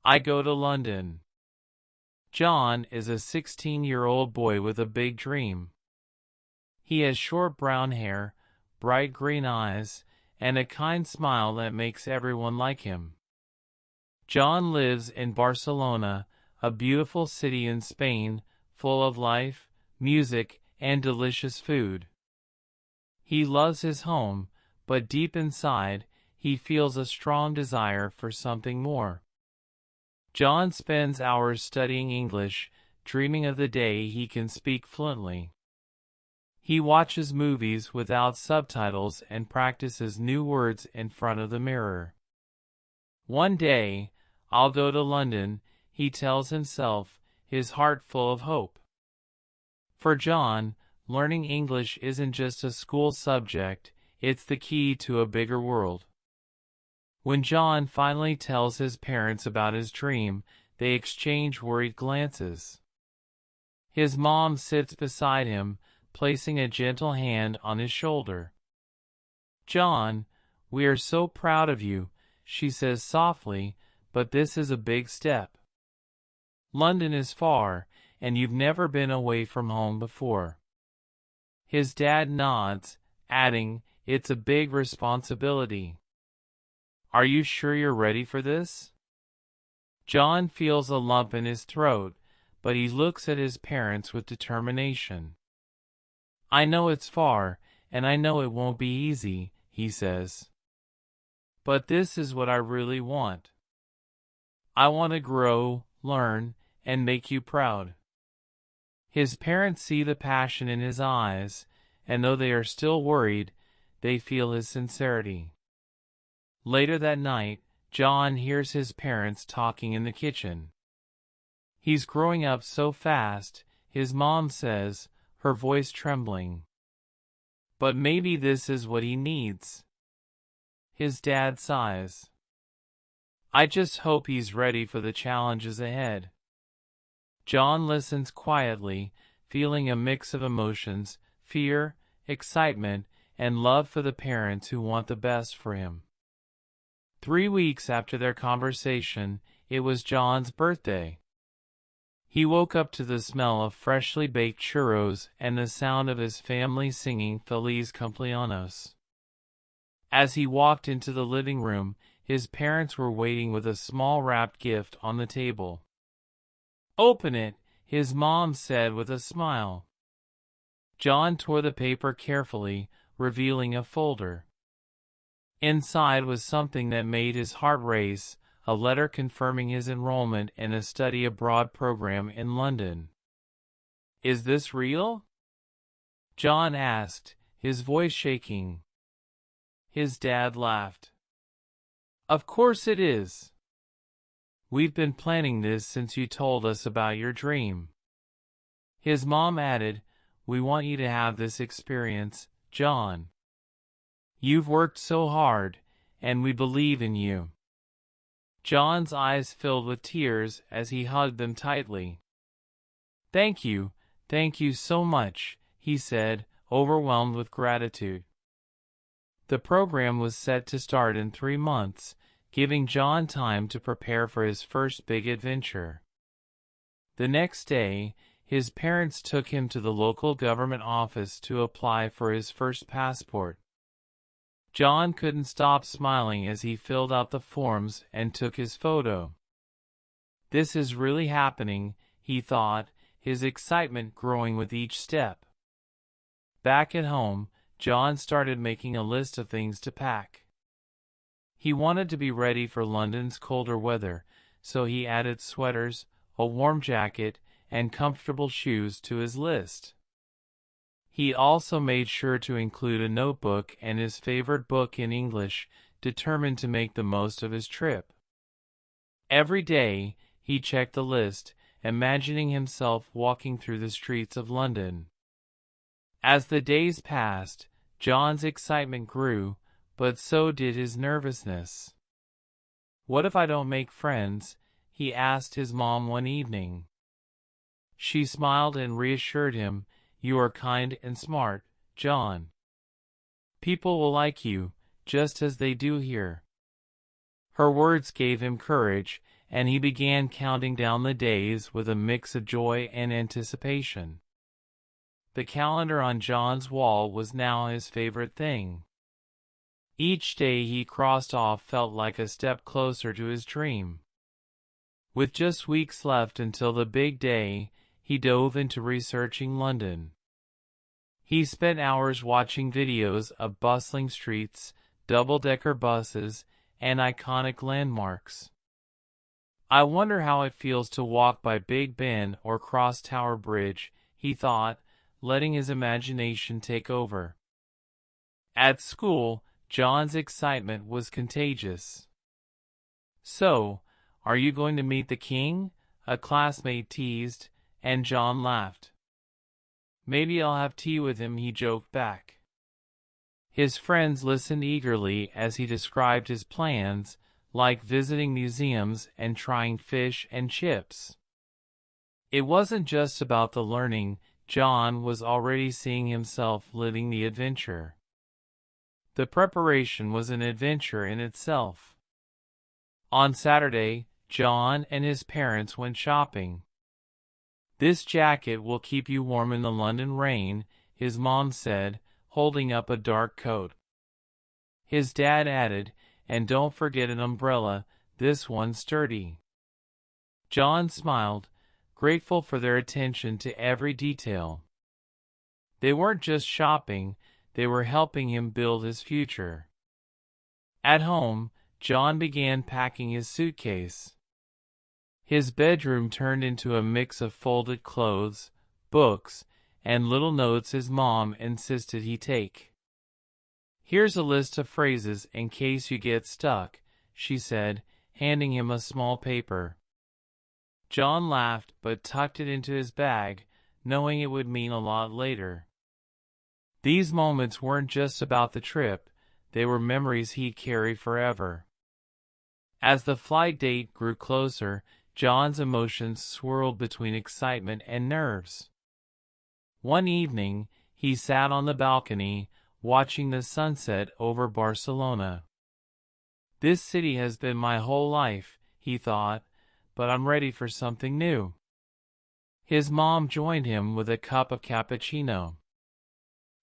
I go to London. John is a 16-year-old boy with a big dream. He has short brown hair, bright green eyes, and a kind smile that makes everyone like him. John lives in Barcelona, a beautiful city in Spain, full of life, music, and delicious food. He loves his home, but deep inside, he feels a strong desire for something more. John spends hours studying English, dreaming of the day he can speak fluently. He watches movies without subtitles and practices new words in front of the mirror. One day, I'll go to London, he tells himself, his heart full of hope. For John, learning English isn't just a school subject, it's the key to a bigger world. When John finally tells his parents about his dream, they exchange worried glances. His mom sits beside him, placing a gentle hand on his shoulder. "John, we are so proud of you," she says softly, "but this is a big step. London is far, and you've never been away from home before." His dad nods, adding, "It's a big responsibility. Are you sure you're ready for this?" John feels a lump in his throat, but he looks at his parents with determination. "I know it's far, and I know it won't be easy," he says. "But this is what I really want. I want to grow, learn, and make you proud." His parents see the passion in his eyes, and though they are still worried, they feel his sincerity. Later that night, John hears his parents talking in the kitchen. "He's growing up so fast," his mom says, her voice trembling. "But maybe this is what he needs." His dad sighs. "I just hope he's ready for the challenges ahead." John listens quietly, feeling a mix of emotions, fear, excitement, and love for the parents who want the best for him. 3 weeks after their conversation, it was John's birthday. He woke up to the smell of freshly baked churros and the sound of his family singing Feliz Cumpleaños. As he walked into the living room, his parents were waiting with a small wrapped gift on the table. "Open it," his mom said with a smile. John tore the paper carefully, revealing a folder. Inside was something that made his heart race, a letter confirming his enrollment in a study abroad program in London. "Is this real?" John asked, his voice shaking. His dad laughed. "Of course it is. We've been planning this since you told us about your dream." His mom added, "We want you to have this experience, John. You've worked so hard, and we believe in you." John's eyes filled with tears as he hugged them tightly. Thank you so much," he said, overwhelmed with gratitude. The program was set to start in 3 months, giving John time to prepare for his first big adventure. The next day, his parents took him to the local government office to apply for his first passport. John couldn't stop smiling as he filled out the forms and took his photo. This is really happening, he thought, his excitement growing with each step. Back at home, John started making a list of things to pack. He wanted to be ready for London's colder weather, so he added sweaters, a warm jacket, and comfortable shoes to his list. He also made sure to include a notebook and his favorite book in English, determined to make the most of his trip. Every day, he checked the list, imagining himself walking through the streets of London. As the days passed, John's excitement grew, but so did his nervousness. "What if I don't make friends?" he asked his mom one evening. She smiled and reassured him, "You are kind and smart, John. People will like you, just as they do here." Her words gave him courage, and he began counting down the days with a mix of joy and anticipation. The calendar on John's wall was now his favorite thing. Each day he crossed off felt like a step closer to his dream. With just weeks left until the big day, he dove into researching London. He spent hours watching videos of bustling streets, double-decker buses, and iconic landmarks. "I wonder how it feels to walk by Big Ben or cross Tower Bridge," he thought, letting his imagination take over. At school, John's excitement was contagious. "So, are you going to meet the king?" a classmate teased, and John laughed. "Maybe I'll have tea with him," he joked back. His friends listened eagerly as he described his plans, like visiting museums and trying fish and chips. It wasn't just about the learning. John was already seeing himself living the adventure. The preparation was an adventure in itself. On Saturday, John and his parents went shopping. "This jacket will keep you warm in the London rain," his mom said, holding up a dark coat. His dad added, "And don't forget an umbrella, this one's sturdy." John smiled, grateful for their attention to every detail. They weren't just shopping, they were helping him build his future. At home, John began packing his suitcase. His bedroom turned into a mix of folded clothes, books, and little notes his mom insisted he take. "Here's a list of phrases in case you get stuck," she said, handing him a small paper. John laughed but tucked it into his bag, knowing it would mean a lot later. These moments weren't just about the trip, they were memories he'd carry forever. As the flight date grew closer, John's emotions swirled between excitement and nerves. One evening, he sat on the balcony, watching the sunset over Barcelona. "This city has been my whole life," he thought, "but I'm ready for something new." His mom joined him with a cup of cappuccino.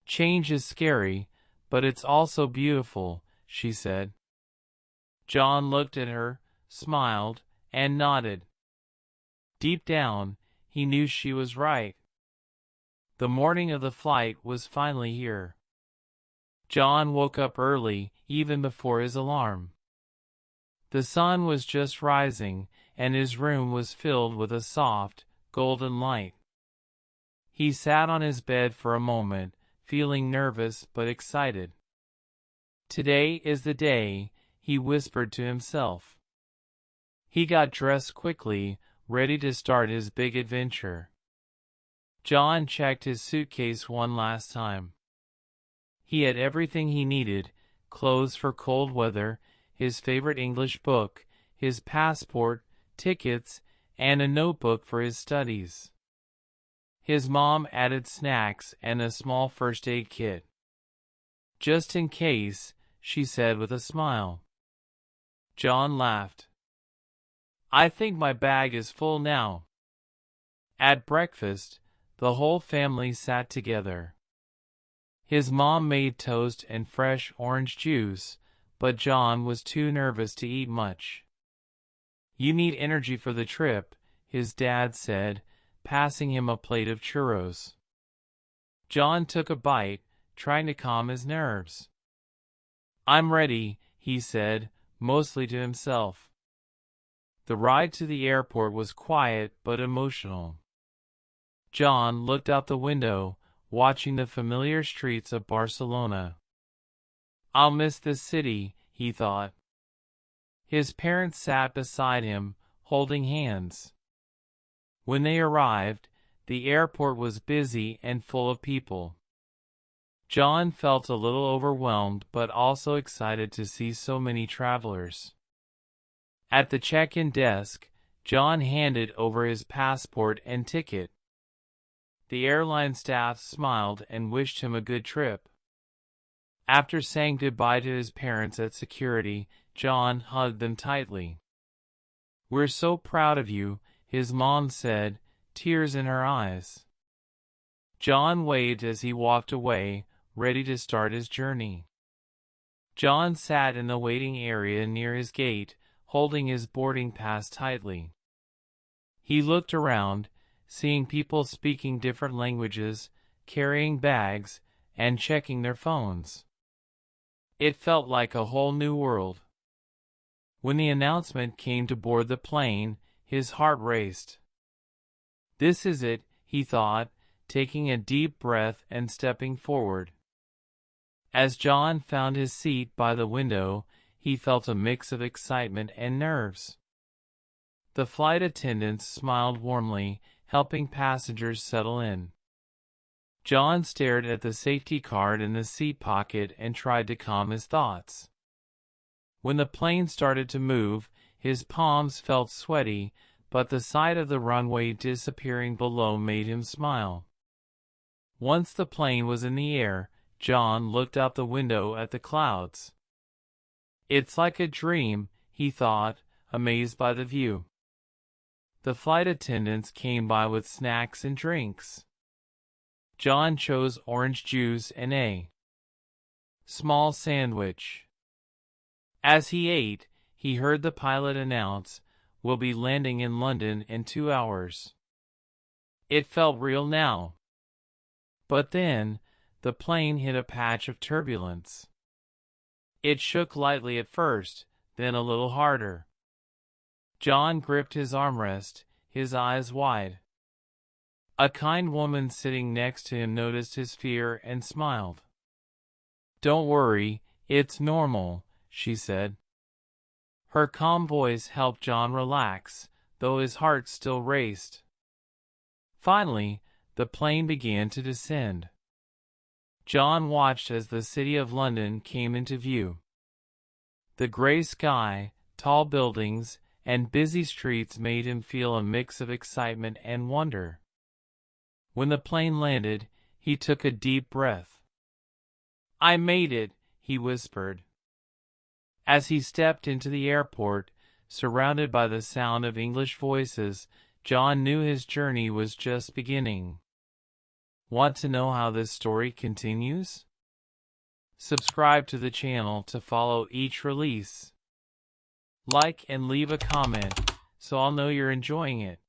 "Change is scary, but it's also beautiful," she said. John looked at her, smiled, and nodded. Deep down, he knew she was right. The morning of the flight was finally here. John woke up early, even before his alarm. The sun was just rising, and his room was filled with a soft, golden light. He sat on his bed for a moment, feeling nervous but excited. "Today is the day," he whispered to himself. He got dressed quickly, ready to start his big adventure. John checked his suitcase one last time. He had everything he needed: clothes for cold weather, his favorite English book, his passport, tickets, and a notebook for his studies. His mom added snacks and a small first aid kit. "Just in case," she said with a smile. John laughed. "I think my bag is full now." At breakfast, the whole family sat together. His mom made toast and fresh orange juice, but John was too nervous to eat much. "You need energy for the trip," his dad said, passing him a plate of churros. John took a bite, trying to calm his nerves. "I'm ready," he said, mostly to himself. The ride to the airport was quiet but emotional. John looked out the window, watching the familiar streets of Barcelona. "I'll miss this city," he thought. His parents sat beside him, holding hands. When they arrived, the airport was busy and full of people. John felt a little overwhelmed but also excited to see so many travelers. At the check-in desk, John handed over his passport and ticket. The airline staff smiled and wished him a good trip. After saying goodbye to his parents at security, John hugged them tightly. "We're so proud of you," his mom said, tears in her eyes. John waved as he walked away, ready to start his journey. John sat in the waiting area near his gate, holding his boarding pass tightly. He looked around, seeing people speaking different languages, carrying bags, and checking their phones. It felt like a whole new world. When the announcement came to board the plane, his heart raced. "This is it," he thought, taking a deep breath and stepping forward. As John found his seat by the window, he felt a mix of excitement and nerves. The flight attendants smiled warmly, helping passengers settle in. John stared at the safety card in the seat pocket and tried to calm his thoughts. When the plane started to move, his palms felt sweaty, but the sight of the runway disappearing below made him smile. Once the plane was in the air, John looked out the window at the clouds. "It's like a dream," he thought, amazed by the view. The flight attendants came by with snacks and drinks. John chose orange juice and a small sandwich. As he ate, he heard the pilot announce, "We'll be landing in London in 2 hours." It felt real now. But then, the plane hit a patch of turbulence. It shook lightly at first, then a little harder. John gripped his armrest, his eyes wide. A kind woman sitting next to him noticed his fear and smiled. "Don't worry, it's normal," she said. Her calm voice helped John relax, though his heart still raced. Finally, the plane began to descend. John watched as the city of London came into view. The gray sky, tall buildings, and busy streets made him feel a mix of excitement and wonder. When the plane landed, he took a deep breath. "I made it," he whispered. As he stepped into the airport, surrounded by the sound of English voices, John knew his journey was just beginning. Want to know how this story continues? Subscribe to the channel to follow each release. Like and leave a comment so I'll know you're enjoying it.